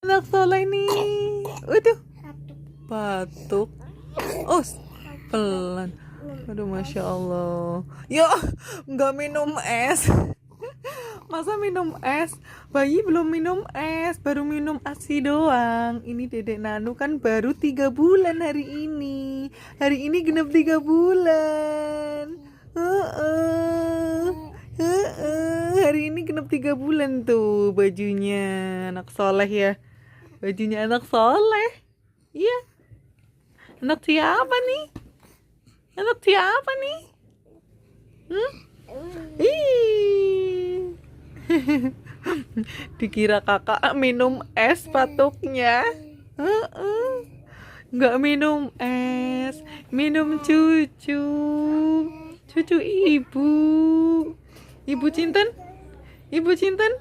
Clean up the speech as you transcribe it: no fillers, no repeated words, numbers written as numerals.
Anak soleh nih. Waduh, batuk. Oh, pelan. Aduh, masya Allah. Yo, nggak minum es. Masa minum es? Bayi belum minum es, baru minum ASI doang. Ini Dedek Nanu kan baru 3 bulan hari ini. Hari ini genap 3 bulan. Hari ini genap 3 bulan tuh bajunya. Anak soleh ya. Bajunya anak soleh. Iya. Anak siapa nih? Anak siapa nih? Ih. Dikira kakak minum es patuknya. Nggak minum es, minum cucu. Cucu ibu. Ibu Cinten? Ibu Cinten?